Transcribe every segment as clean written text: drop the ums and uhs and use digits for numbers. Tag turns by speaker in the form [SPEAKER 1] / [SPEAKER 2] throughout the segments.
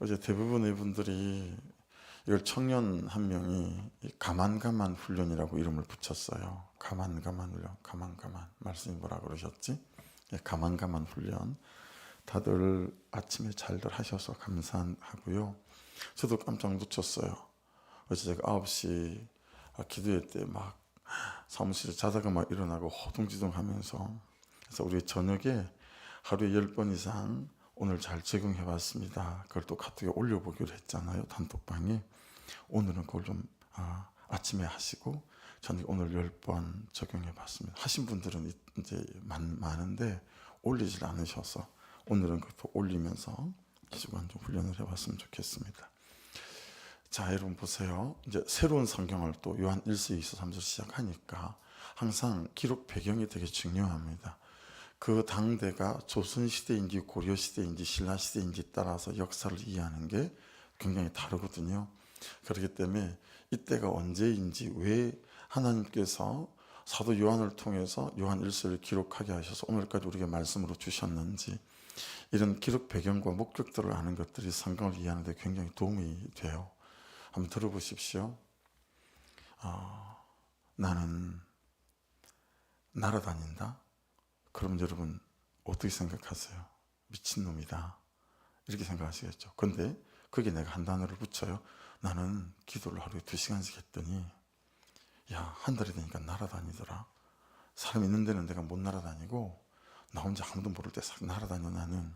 [SPEAKER 1] 어제 대부분의 분들이 이걸 청년 한 명이 가만가만 훈련이라고 이름을 붙였어요. 가만가만 훈련, 가만가만. 말씀이 뭐라 그러셨지? 가만가만 훈련. 다들 아침에 잘들 하셔서 감사하고요. 저도 깜짝 놓쳤어요. 어제 제가 9시 기도회 때 막 사무실에 자다가 막 일어나고 호둥지둥 하면서, 그래서 우리 저녁에 하루에 10번 이상 오늘 잘 적용해 봤습니다. 그걸 또 카톡에 올려보기로 했잖아요. 단톡방에. 오늘은 그걸 좀 아침에 하시고 저는 오늘 10번 적용해 봤습니다. 하신 분들은 이제 많은데 올리질 않으셔서 오늘은 그것도 올리면서 이 주간 좀 훈련을 해봤으면 좋겠습니다. 자, 여러분 보세요. 이제 새로운 성경을 또 요한 1서 2서 3서 시작하니까 항상 기록 배경이 되게 중요합니다. 그 당대가 조선시대인지 고려시대인지 신라시대인지 따라서 역사를 이해하는 게 굉장히 다르거든요. 그렇기 때문에 이때가 언제인지, 왜 하나님께서 사도 요한을 통해서 요한 1서를 기록하게 하셔서 오늘까지 우리에게 말씀으로 주셨는지, 이런 기록 배경과 목적들을 아는 것들이 성경을 이해하는 데 굉장히 도움이 돼요. 한번 들어보십시오. 나는 날아다닌다? 그럼 여러분 어떻게 생각하세요? 미친놈이다 이렇게 생각하시겠죠. 근데 거기에 내가 한 단어를 붙여요. 나는 기도를 하루에 2시간씩 했더니 한 달이 되니까 날아다니더라. 사람 있는 데는 내가 못 날아다니고 나 혼자 아무도 모를 때 싹 날아다녀 나는.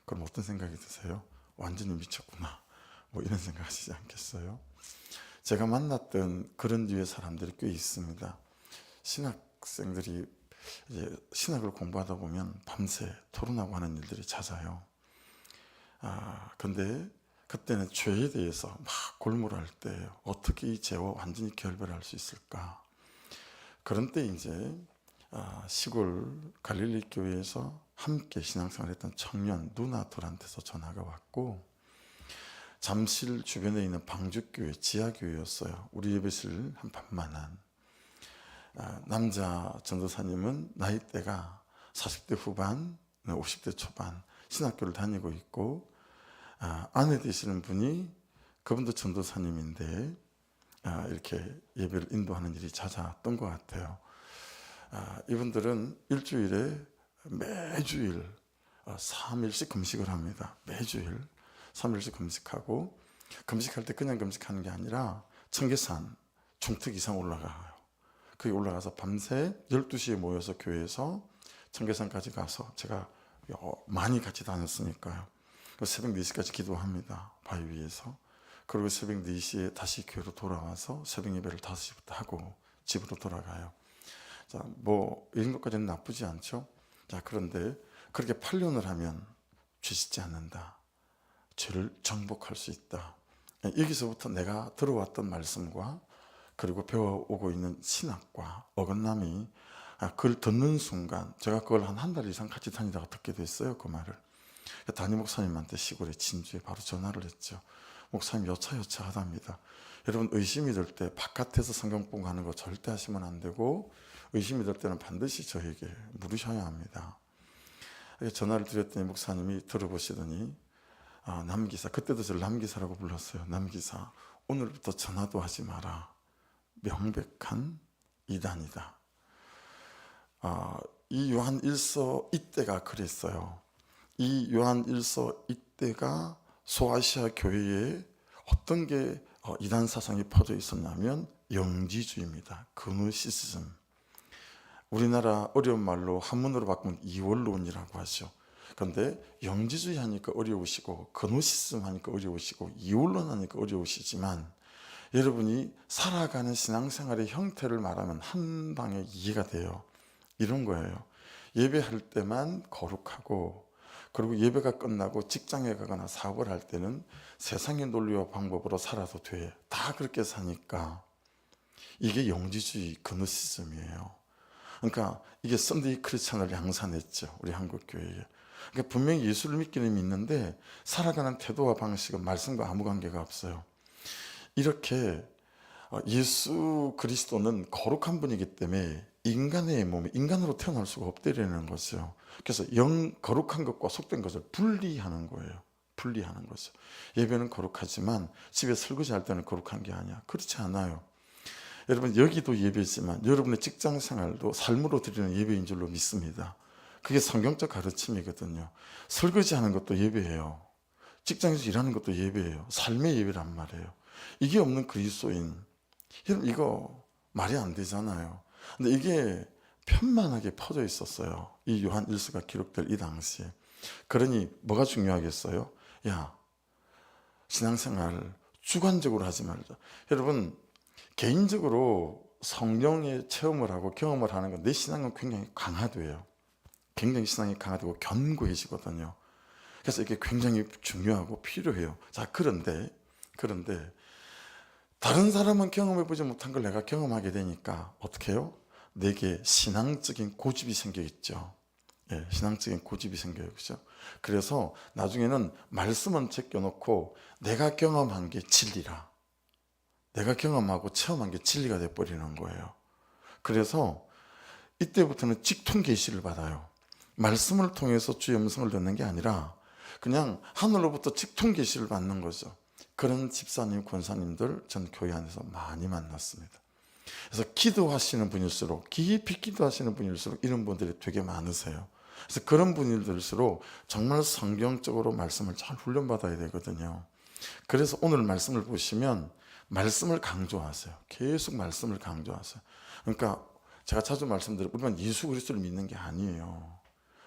[SPEAKER 1] 그럼 어떤 생각이 드세요? 완전히 미쳤구나, 뭐 이런 생각 하시지 않겠어요? 제가 만났던 그런 류의 사람들이 꽤 있습니다. 신학생들이 이제 신학을 공부하다 보면 밤새 토론하고 하는 일들이 잦아요. 근데 그때는 죄에 대해서 막 골몰할 때 어떻게 이 죄와 완전히 결별할 수 있을까? 그런 때 이제 시골 갈릴리 교회에서 함께 신앙생활을 했던 청년 누나들한테서 전화가 왔고, 잠실 주변에 있는 방주교회 지하교회였어요. 우리 예배실 한 반만한. 남자 전도사님은 나이대가 40대 후반, 50대 초반, 신학교를 다니고 있고, 아내 되시는 분이 그분도 전도사님인데 이렇게 예배를 인도하는 일이 잦았던 것 같아요. 이분들은 일주일에 매주일 3일씩 금식을 합니다. 매주일 3일씩 금식하고, 금식할 때 그냥 금식하는 게 아니라 청계산 중턱 이상 올라가요. 거기 올라가서 밤새 12시에 모여서 교회에서 청계산까지 가서, 제가 많이 같이 다녔으니까요, 새벽 4시까지 기도합니다. 바위 위에서. 그리고 새벽 4시에 다시 교회로 돌아와서 새벽 예배를 5시부터 하고 집으로 돌아가요. 자, 뭐 이런 것까지는 나쁘지 않죠. 자, 그런데 그렇게 8년을 하면 죄 짓지 않는다, 죄를 정복할 수 있다. 여기서부터 내가 들어왔던 말씀과 그리고 배워오고 있는 신학과 어긋남이, 그걸 듣는 순간 제가 그걸 한 달 이상 같이 다니다가 듣게 됐어요. 그 말을. 담임 목사님한테 시골에 진주에 바로 전화를 했죠. 목사님 여차여차하답니다. 여러분 의심이 들 때 바깥에서 성경 보고 하는 거 절대 하시면 안 되고, 의심이 들 때는 반드시 저에게 물으셔야 합니다. 전화를 드렸더니 목사님이 들어보시더니 남기사, 그때도 저를 남기사라고 불렀어요. 남기사, 오늘부터 전화도 하지 마라. 명백한 이단이다. 이 요한 1서 이때가 그랬어요. 이 요한 1서 이때가 소아시아 교회에 어떤 게 이단 사상이 퍼져 있었냐면 영지주의입니다. 그노시즘. 우리나라 어려운 말로 한문으로 바꾸면 이원론이라고 하죠. 그런데 영지주의 하니까 어려우시고, 그노시즘 하니까 어려우시고, 이원론 하니까 어려우시지만, 여러분이 살아가는 신앙생활의 형태를 말하면 한 방에 이해가 돼요. 이런 거예요. 예배할 때만 거룩하고, 그리고 예배가 끝나고 직장에 가거나 사업을 할 때는 세상의 논리와 방법으로 살아도 돼. 다 그렇게 사니까 이게 영지주의 그노시즘이에요. 그러니까 이게 썬데이 크리스찬을 양산했죠, 우리 한국 교회에. 그러니까 분명히 예수를 믿기는 믿는데 살아가는 태도와 방식은 말씀과 아무 관계가 없어요. 이렇게 예수 그리스도는 거룩한 분이기 때문에 인간의 몸에 인간으로 태어날 수가 없다라는 거죠. 그래서 거룩한 것과 속된 것을 분리하는 거예요. 분리하는 거죠. 예배는 거룩하지만 집에 설거지할 때는 거룩한 게 아니야. 그렇지 않아요. 여러분, 여기도 예배지만 여러분의 직장 생활도 삶으로 드리는 예배인 줄로 믿습니다. 그게 성경적 가르침이거든요. 설거지하는 것도 예배예요. 직장에서 일하는 것도 예배예요. 삶의 예배란 말이에요. 이게 없는 그리스도인, 여러분, 이거 말이 안 되잖아요. 근데 이게 편만하게 퍼져 있었어요. 이 요한 1서가 기록될 이 당시에. 그러니 뭐가 중요하겠어요? 야, 신앙생활 주관적으로 하지 말자. 여러분, 개인적으로 성령의 체험을 하고 경험을 하는 건 내 신앙은 굉장히 강화돼요. 굉장히 신앙이 강화되고 견고해지거든요. 그래서 이게 굉장히 중요하고 필요해요. 자, 그런데 다른 사람은 경험해보지 못한 걸 내가 경험하게 되니까 어떻게 해요? 내게 신앙적인 고집이 생겨있죠. 예, 신앙적인 고집이 생겨요. 그죠? 그래서 나중에는 말씀은 제껴놓고 내가 경험한 게 진리라. 내가 경험하고 체험한 게 진리가 돼버리는 거예요. 그래서 이때부터는 직통 계시를 받아요. 말씀을 통해서 주의 음성을 듣는 게 아니라 그냥 하늘로부터 직통 계시를 받는 거죠. 그런 집사님, 권사님들 전 교회 안에서 많이 만났습니다. 그래서 기도하시는 분일수록, 깊이 기도하시는 분일수록 이런 분들이 되게 많으세요. 그래서 그런 분들일수록 정말 성경적으로 말씀을 잘 훈련받아야 되거든요. 그래서 오늘 말씀을 보시면 말씀을 강조하세요. 계속 말씀을 강조하세요. 그러니까 제가 자주 말씀드려요. 우리만 예수 그리스도를 믿는 게 아니에요.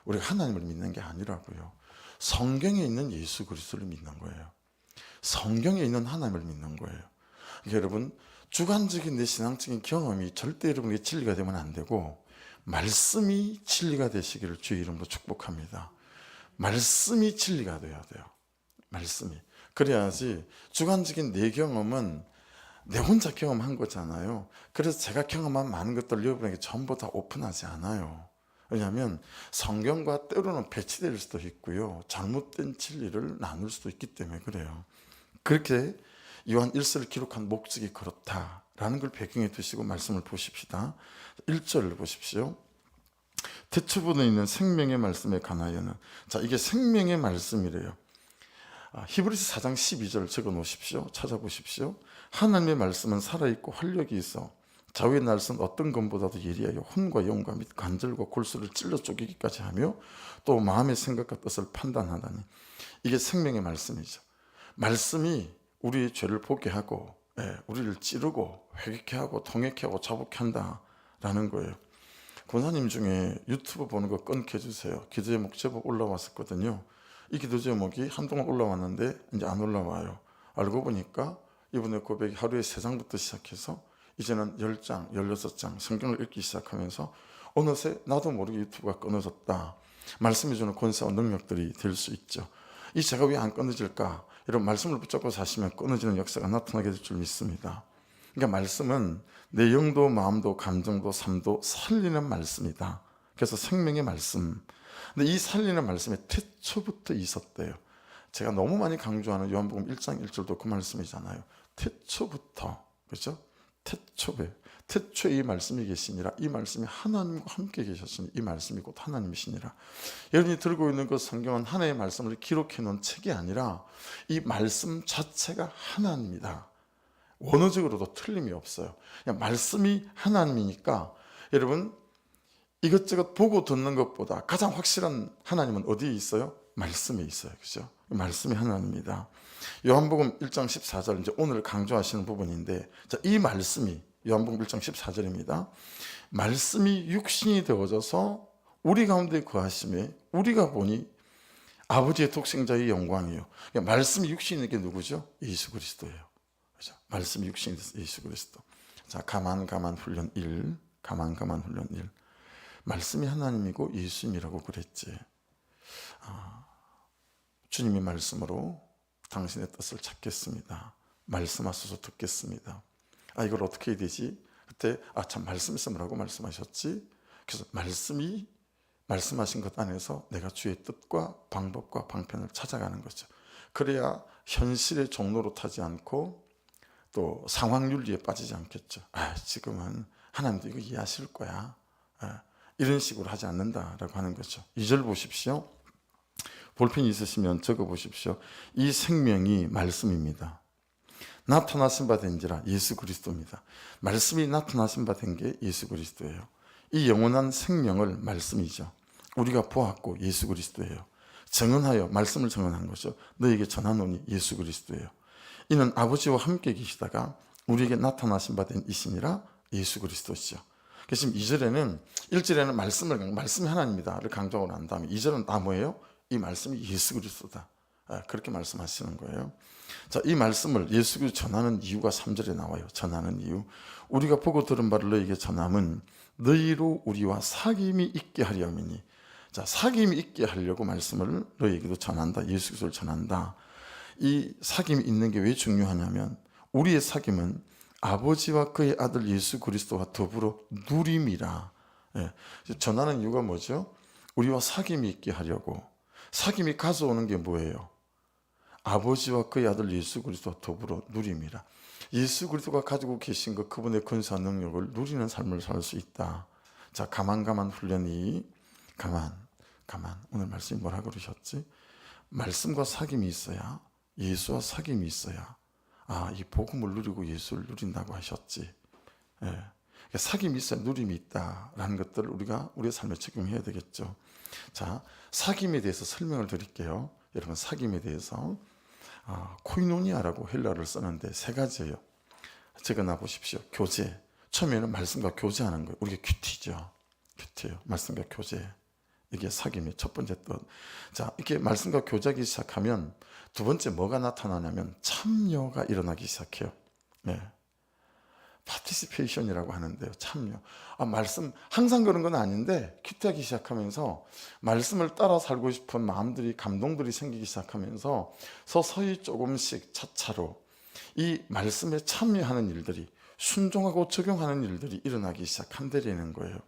[SPEAKER 1] 우리가 하나님을 믿는 게 아니라고요. 성경에 있는 예수 그리스도를 믿는 거예요. 성경에 있는 하나님을 믿는 거예요. 그러니까 여러분, 주관적인 내 신앙적인 경험이 절대 여러분에게 진리가 되면 안 되고 말씀이 진리가 되시기를 주의 이름으로 축복합니다. 말씀이 진리가 돼야 돼요. 말씀이. 그래야지 주관적인 내 경험은 내 혼자 경험한 거잖아요. 그래서 제가 경험한 많은 것들을 여러분에게 전부 다 오픈하지 않아요. 왜냐하면 성경과 때로는 배치될 수도 있고요. 잘못된 진리를 나눌 수도 있기 때문에 그래요. 그렇게 요한 1서를 기록한 목적이 그렇다라는 걸 배경에 두시고 말씀을 보십시다. 1절을 보십시오. 태초부에 있는 생명의 말씀에 관하여는, 자, 이게 생명의 말씀이래요. 히브리서 4장 12절 적어 놓으십시오. 찾아보십시오. 하나님의 말씀은 살아있고 활력이 있어 좌우의 날선 어떤 것보다도 예리하여 혼과 영과 및 관절과 골수를 찔러 쪼개기까지 하며 또 마음의 생각과 뜻을 판단하다니. 이게 생명의 말씀이죠. 말씀이 우리의 죄를 보게 하고 우리를 찌르고 회개케 하고 통역케 하고 자복케 한다라는 거예요. 권사님 중에 유튜브 보는 거 끊게 해주세요. 기도 제목 제법 올라왔었거든요. 이 기도 제목이 한동안 올라왔는데 이제 안 올라와요. 알고 보니까 이분의 고백이 하루에 3장부터 시작해서 이제는 10장, 16장 성경을 읽기 시작하면서 어느새 나도 모르게 유튜브가 끊어졌다. 말씀이 주는 권세와 능력들이 될 수 있죠. 이 제가 왜 안 끊어질까? 이런 말씀을 붙잡고 사시면 끊어지는 역사가 나타나게 될 줄 믿습니다. 그러니까 말씀은 내 영도 마음도 감정도 삶도 살리는 말씀이다. 그래서 생명의 말씀. 근데 이 살리는 말씀이 태초부터 있었대요. 제가 너무 많이 강조하는 요한복음 1장 1절도 그 말씀이잖아요. 태초부터, 그렇죠? 태초에 이 말씀이 계시니라. 이 말씀이 하나님과 함께 계셨으니 이 말씀이 곧 하나님이시니라. 여러분이 들고 있는 그 성경은 하나님의 말씀을 기록해 놓은 책이 아니라 이 말씀 자체가 하나님이다. 원어적으로도 틀림이 없어요. 그냥 말씀이 하나님이니까 여러분, 이것저것 보고 듣는 것보다 가장 확실한 하나님은 어디에 있어요? 말씀에 있어요. 그죠? 말씀이 하나님입니다. 요한복음 1장 14절, 이제 오늘 강조하시는 부분인데, 자, 이 말씀이 요한복음 1장 14절입니다. 말씀이 육신이 되어져서 우리 가운데 거하심에 우리가 보니 아버지의 독생자의 영광이요. 그러니까 말씀이 육신인 게 누구죠? 예수 그리스도예요. 그죠? 말씀이 육신이 돼서 예수 그리스도. 자, 가만 훈련 1. 가만 훈련 1. 말씀이 하나님이고 예수님이라고 그랬지. 주님의 말씀으로 당신의 뜻을 찾겠습니다. 말씀하셔서 듣겠습니다. 이걸 어떻게 해야 되지? 그때 참 말씀 있으라고 말씀하셨지. 그래서 말씀이 말씀하신 것 안에서 내가 주의 뜻과 방법과 방편을 찾아가는 거죠. 그래야 현실의 종로로 타지 않고 또 상황 윤리에 빠지지 않겠죠. 지금은 하나님도 이거 이해하실 거야. 이런 식으로 하지 않는다라고 하는 거죠. 2절 보십시오. 볼펜이 있으시면 적어보십시오. 이 생명이 말씀입니다. 나타나신 바 된지라 예수 그리스도입니다. 말씀이 나타나신 바 된 게 예수 그리스도예요. 이 영원한 생명을 말씀이죠. 우리가 보았고 예수 그리스도예요. 증언하여 말씀을 증언한 것이죠. 너에게 전하노니 예수 그리스도예요. 이는 아버지와 함께 계시다가 우리에게 나타나신 바 된 이신이라 예수 그리스도시죠. 그래서 지금 2절에는 1절에는 말씀이 하나님이다를 강조하고 난 다음에 2절은 다 뭐예요? 이 말씀이 예수 그리스도다. 그렇게 말씀하시는 거예요. 자, 이 말씀을 예수 그리스도 전하는 이유가 3절에 나와요. 전하는 이유. 우리가 보고 들은 바를 너희에게 전함은 너희로 우리와 사귐이 있게 하려 함이니. 자, 사귐이 있게 하려고 말씀을 너희에게도 전한다. 예수 그리스도를 전한다. 이 사귐이 있는 게 왜 중요하냐면 우리의 사귐은 아버지와 그의 아들 예수 그리스도와 더불어 누림이라. 전하는 이유가 뭐죠? 우리와 사귐이 있게 하려고. 사귐이 가져오는 게 뭐예요? 아버지와 그의 아들 예수 그리스도와 더불어 누림이라. 예수 그리스도가 가지고 계신 그 그분의 권세와 능력을 누리는 삶을 살 수 있다. 자, 가만 훈련이 가만. 오늘 말씀이 뭐라 그러셨지? 말씀과 사귐이 있어야, 예수와 사귐이 있어야 이 복음을 누리고 예수를 누린다고 하셨지. 사귐이 있어야 누림이 있다라는 것들을 우리가 우리의 삶에 적용해야 되겠죠. 자, 사귐에 대해서 설명을 드릴게요. 여러분, 사귐에 대해서 코이노니아라고 헬라어를 쓰는데 세 가지예요. 적어놔 보십시오. 교제. 처음에는 말씀과 교제하는 거예요. 우리가 큐티죠. 큐티예요. 말씀과 교제. 이게 사귐의 첫 번째 뜻. 자, 이렇게 말씀과 교제하기 시작하면 두 번째 뭐가 나타나냐면 참여가 일어나기 시작해요. 파티시페이션이라고 하는데요. 참여. 말씀 항상 그런 건 아닌데 큐티하기 시작하면서 말씀을 따라 살고 싶은 마음들이, 감동들이 생기기 시작하면서 서서히 조금씩 차차로 이 말씀에 참여하는 일들이, 순종하고 적용하는 일들이 일어나기 시작한다는 거예요.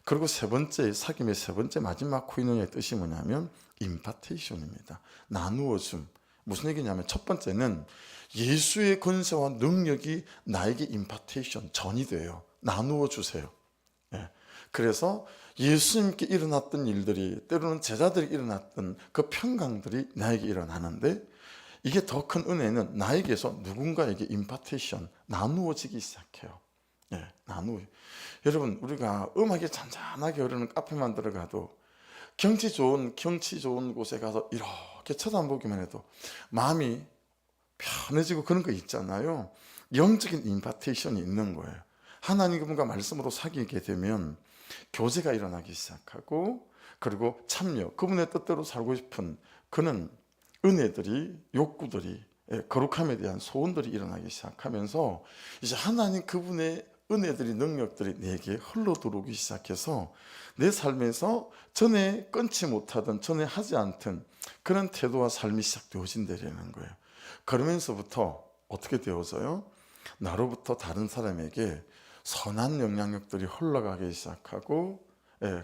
[SPEAKER 1] 그리고 세 번째, 사귐의 세 번째 마지막 코이노니아의 뜻이 뭐냐면 임파테이션입니다. 나누어 줌. 무슨 얘기냐면 첫 번째는 예수의 권세와 능력이 나에게 임파테이션, 전이 돼요. 나누어 주세요. 그래서 예수님께 일어났던 일들이, 때로는 제자들이 일어났던 그 평강들이 나에게 일어나는데, 이게 더 큰 은혜는 나에게서 누군가에게 임파테이션, 나누어지기 시작해요. 여러분, 우리가 음악이 잔잔하게 흐르는 카페만 들어가도 경치 좋은 곳에 가서 이렇게 쳐다보기만 해도 마음이 편해지고 그런 거 있잖아요. 영적인 임파테이션이 있는 거예요. 하나님과 말씀으로 사귀게 되면 교제가 일어나기 시작하고, 그리고 참여, 그분의 뜻대로 살고 싶은 그런 은혜들이, 욕구들이, 거룩함에 대한 소원들이 일어나기 시작하면서 이제 하나님 그분의 은혜들이, 능력들이 내게 흘러 들어오기 시작해서 내 삶에서 전에 끊지 못하던, 전에 하지 않던 그런 태도와 삶이 시작되어진다는 거예요. 그러면서부터 어떻게 되어져요? 나로부터 다른 사람에게 선한 영향력들이 흘러가기 시작하고,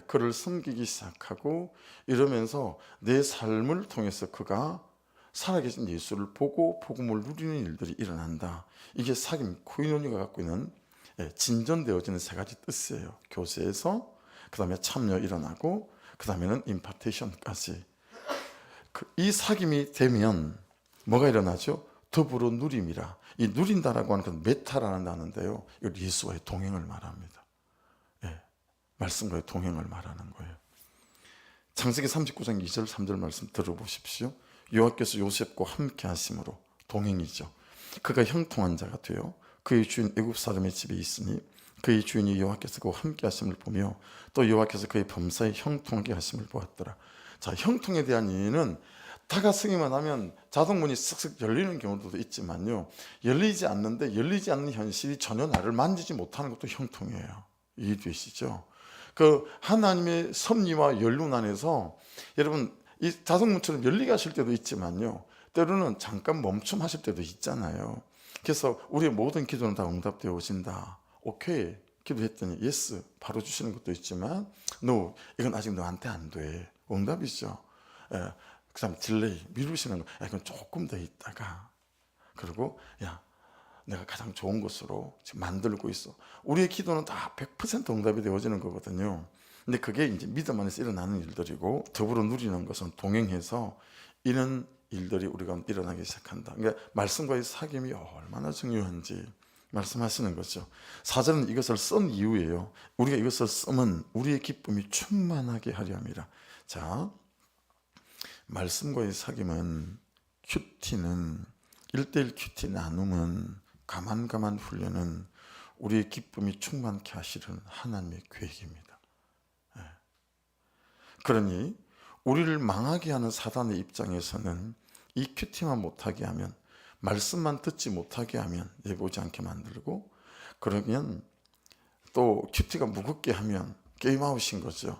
[SPEAKER 1] 그를 섬기기 시작하고, 이러면서 내 삶을 통해서 그가 살아계신 예수를 보고 복음을 누리는 일들이 일어난다. 이게 사귐, 코이노니가 갖고 있는 진전되어지는 세 가지 뜻이에요. 교제에서, 그 다음에 참여 일어나고, 그 다음에는 임파테이션까지. 이 사귐이 되면 뭐가 일어나죠? 더불어 누림이라. 이 누린다라고 하는 건 메타라는 단어인데요, 이걸 예수와의 동행을 말합니다. 말씀과의 동행을 말하는 거예요. 창세기 39장 2절 3절 말씀 들어보십시오. 여호와께서 요셉과 함께 하심으로, 동행이죠. 그가 형통한 자가 되어 그의 주인 애굽 사람의 집에 있으니 그의 주인이 여호와께서 그와 함께 하심을 보며 또 여호와께서 그의 범사에 형통하게 하심을 보았더라. 자, 형통에 대한 의미는 다가서기만 하면 자동문이 쓱쓱 열리는 경우도 있지만요, 열리지 않는 현실이 전혀 나를 만지지 못하는 것도 형통이에요. 이해되시죠? 그 하나님의 섭리와 연륜 안에서 여러분, 이 자동문처럼 열리게 하실 때도 있지만요, 때로는 잠깐 멈춤하실 때도 있잖아요. 그래서 우리의 모든 기도는 다 응답되어 오신다. 오케이, 기도했더니 예스 바로 주시는 것도 있지만, no, 이건 아직 너한테 안 돼. 응답이죠. 그 다음에 딜레이, 미루시는 거. 이건 조금 더 있다가, 그리고 내가 가장 좋은 것으로 지금 만들고 있어. 우리의 기도는 다 100% 응답이 되어지는 거거든요. 근데 그게 이제 믿음 안에서 일어나는 일들이고, 더불어 누리는 것은 동행해서 이런 일들이 우리가 일어나기 시작한다. 그러니까 말씀과의 사귐이 얼마나 중요한지 말씀하시는 거죠. 4절은 이것을 쓴 이유예요. 우리가 이것을 쓰면 우리의 기쁨이 충만하게 하려 함이라. 자, 말씀과의 사귐은, 큐티는, 1:1 큐티 나눔은, 가만 훈련은 우리의 기쁨이 충만케 하시는 하나님의 계획입니다. 그러니 우리를 망하게 하는 사단의 입장에서는 이 큐티만 못하게 하면, 말씀만 듣지 못하게 하면, 예배 오지 않게 만들고, 그러면 또 큐티가 무겁게 하면 게임 아웃인 거죠.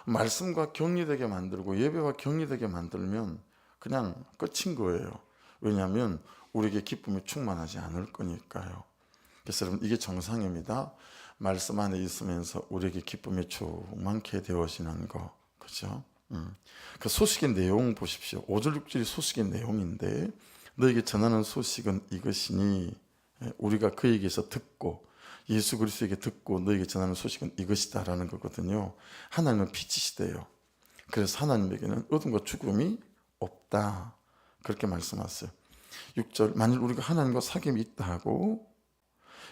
[SPEAKER 1] 말씀과 격리되게 만들고 예배와 격리되게 만들면 그냥 끝인 거예요. 왜냐하면 우리에게 기쁨이 충만하지 않을 거니까요. 그래서 여러분, 이게 정상입니다. 말씀 안에 있으면서 우리에게 기쁨이 충만케 되어지는 거, 그죠? 그 소식의 내용 보십시오. 5절 6절이 소식의 내용인데, 너에게 전하는 소식은 이것이니, 우리가 그에게서 듣고, 예수 그리스도에게 듣고 너에게 전하는 소식은 이것이다 라는 거거든요. 하나님은 빛이시대요. 그래서 하나님에게는 어둠과 죽음이 없다, 그렇게 말씀하세요. 6절, 만일 우리가 하나님과 사귐이 있다 하고,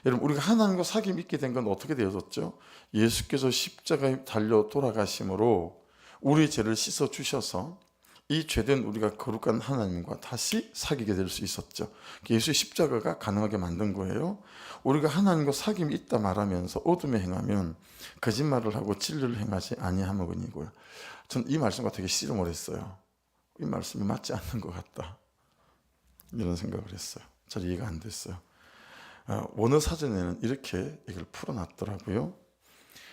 [SPEAKER 1] 여러분, 우리가 하나님과 사귐이 있게 된 건 어떻게 되어졌죠? 예수께서 십자가에 달려 돌아가심으로 우리의 죄를 씻어 주셔서 이 죄된 우리가 거룩한 하나님과 다시 사귀게 될 수 있었죠. 예수의 십자가가 가능하게 만든 거예요. 우리가 하나님과 사귐이 있다 말하면서 어둠에 행하면 거짓말을 하고 진리를 행하지 아니하머니고요. 전 이 말씀과 되게 씨름을 했어요. 이 말씀이 맞지 않는 것 같다, 이런 생각을 했어요. 잘 이해가 안 됐어요. 원어 사전에는 이렇게 이걸 풀어놨더라고요.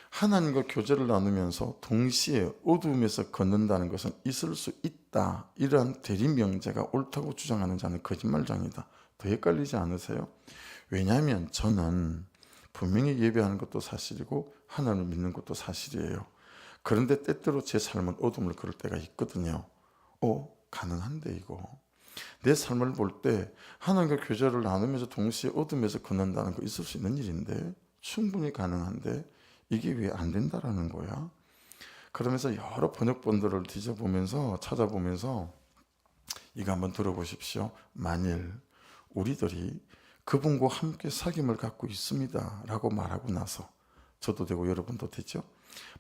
[SPEAKER 1] 하나님과 교제를 나누면서 동시에 어두움에서 걷는다는 것은 있을 수 있다, 이러한 대리명제가 옳다고 주장하는 자는 거짓말장이다. 더 헷갈리지 않으세요? 왜냐하면 저는 분명히 예배하는 것도 사실이고 하나님을 믿는 것도 사실이에요. 그런데 때때로 제 삶은 어둠을 걸을 때가 있거든요. 가능한데 이거 내 삶을 볼 때 하나님과 교제를 나누면서 동시에 어둠에서 걷는다는 거 있을 수 있는 일인데, 충분히 가능한데 이게 왜 안 된다라는 거야? 그러면서 여러 번역본들을 뒤져보면서 찾아보면서 이거 한번 들어보십시오. 만일 우리들이 그분과 함께 사귐을 갖고 있습니다 라고 말하고 나서, 저도 되고 여러분도 되죠,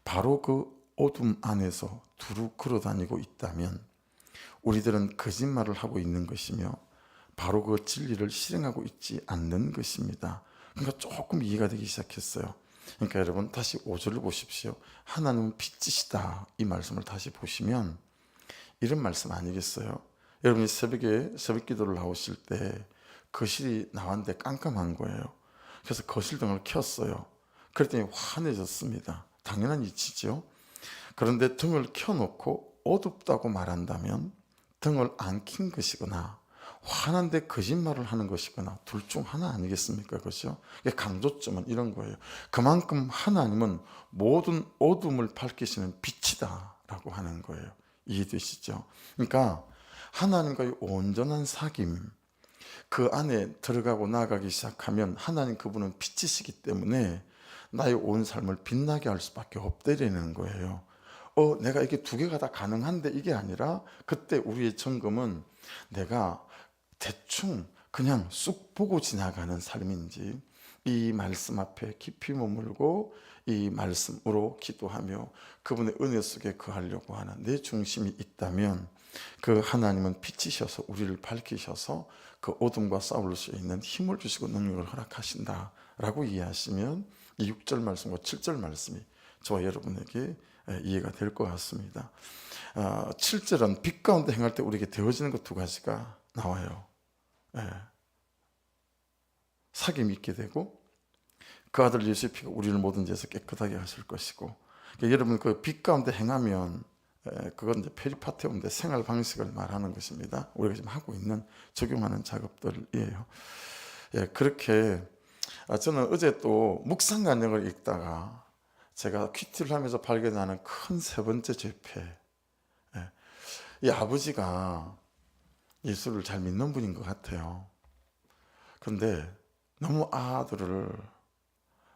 [SPEAKER 1] 바로 그 어둠 안에서 두루 걸어다니고 있다면 우리들은 거짓말을 하고 있는 것이며 바로 그 진리를 실행하고 있지 않는 것입니다. 그러니까 조금 이해가 되기 시작했어요. 그러니까 여러분, 다시 5절을 보십시오. 하나님은 빛이시다, 이 말씀을 다시 보시면 이런 말씀 아니겠어요? 여러분이 새벽에 새벽 기도를 나오실 때 거실이 나왔는데 깜깜한 거예요. 그래서 거실등을 켰어요. 그랬더니 환해졌습니다. 당연한 이치죠. 그런데 등을 켜놓고 어둡다고 말한다면 등을 안 킨 것이거나 환한데 거짓말을 하는 것이거나 둘 중 하나 아니겠습니까? 그렇죠? 강조점은 이런 거예요. 그만큼 하나님은 모든 어둠을 밝히시는 빛이다 라고 하는 거예요. 이해되시죠? 그러니까 하나님과의 온전한 사귐, 그 안에 들어가고 나가기 시작하면 하나님 그분은 빛이시기 때문에 나의 온 삶을 빛나게 할 수밖에 없다라는 거예요. 내가 이게 두 개가 다 가능한데 이게 아니라, 그때 우리의 점검은 내가 대충 그냥 쑥 보고 지나가는 삶인지, 이 말씀 앞에 깊이 머물고 이 말씀으로 기도하며 그분의 은혜 속에 거하려고 하는 내 중심이 있다면, 그 하나님은 빛이셔서 우리를 밝히셔서 그 어둠과 싸울 수 있는 힘을 주시고 능력을 허락하신다 라고 이해하시면 이 6절 말씀과 7절 말씀이 저와 여러분에게 이해가 될 것 같습니다. 7절은 빛 가운데 행할 때 우리에게 되어지는 것 두 가지가 나와요. 사귐이 있게 되고, 그 아들 예수의 피가 우리를 모든 죄에서 깨끗하게 하실 것이고, 그러니까 여러분 그 빛 가운데 행하면, 그건 이제 페리파테온데 생활 방식을 말하는 것입니다. 우리가 지금 하고 있는, 적용하는 작업들이에요. 그렇게 저는 어제 또 묵상간역을 읽다가 제가 퀴티를 하면서 발견하는 큰 세 번째 죄패, 이 아버지가 예수를 잘 믿는 분인 것 같아요. 그런데 너무 아들을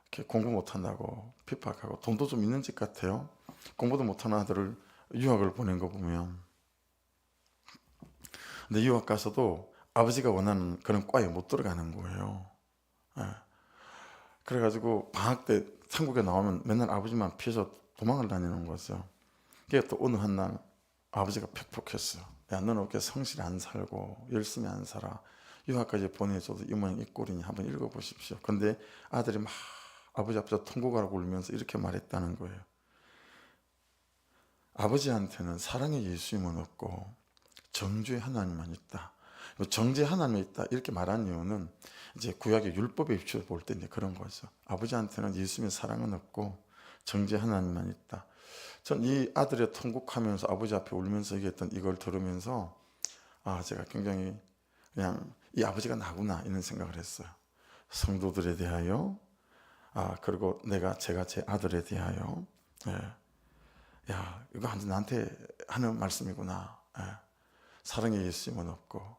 [SPEAKER 1] 이렇게 공부 못한다고 핍박하고, 돈도 좀 있는 집 같아요. 공부도 못하는 아들을 유학을 보낸 거 보면, 근데 유학 가서도 아버지가 원하는 그런 과에 못 들어가는 거예요. 예. 그래가지고 방학 때 한국에 나오면 맨날 아버지만 피해서 도망을 다니는 거죠. 그게 또 어느 한 날 아버지가 팩폭했어요. 야, 너는 왜 성실히 안 살고 열심히 안 살아? 유학까지 보내줘도 이 모양 이 꼴이니 한번 읽어보십시오. 근데 아들이 막 아버지 앞에서 통곡하라고 울면서 이렇게 말했다는 거예요. 아버지한테는 사랑의 예수님은 없고 정죄의 하나님만 있다. 정죄의 하나님이 있다 이렇게 말한 이유는 이제 구약의 율법에 입추어 볼 때 이제 그런 거죠. 아버지한테는 예수님의 사랑은 없고 정죄의 하나님만 있다. 전 이 아들의 통곡하면서 아버지 앞에 울면서 얘기했던 이걸 들으면서 제가 굉장히 그냥 이 아버지가 나구나 이런 생각을 했어요. 성도들에 대하여 그리고 제가 제 아들에 대하여 야 이거 완전 나한테 하는 말씀이구나. 사랑의 예수님은 없고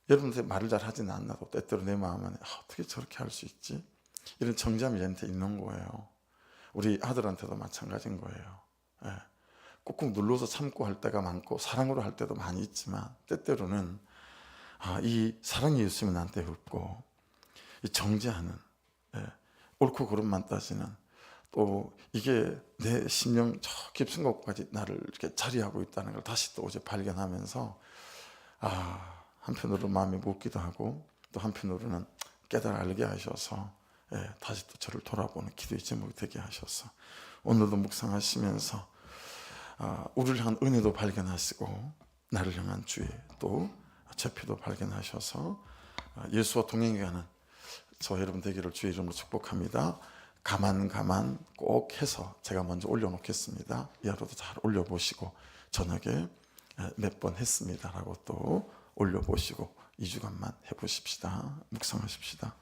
[SPEAKER 1] 여러분들 말을 잘 하지는 않나도 때때로 내 마음 안에 어떻게 저렇게 할 수 있지? 이런 정잠이 얘한테 있는 거예요. 우리 아들한테도 마찬가지인 거예요. 꾹꾹 눌러서 참고 할 때가 많고 사랑으로 할 때도 많이 있지만 때때로는 이 사랑의 예수님은 나한테 없고 이 정죄하는 옳고 그름만 따지는 또 이게 내 심령 저 깊은 곳까지 나를 이렇게 자리하고 있다는 걸 다시 또 어제 발견하면서 한편으로 마음이 묻기도 하고 또 한편으로는 깨달아 알게 하셔서 다시 또 저를 돌아보는 기도의 제목이 되게 하셔서 오늘도 묵상하시면서 우리를 향한 은혜도 발견하시고 나를 향한 주의 또 제표도 발견하셔서 예수와 동행하는 저 여러분 되기를 주의 이름으로 축복합니다. 가만 꼭 해서 제가 먼저 올려놓겠습니다. 이 하루도 잘 올려보시고 저녁에 몇 번 했습니다라고 또 올려보시고 2주간만 해보십시다. 묵상하십시다.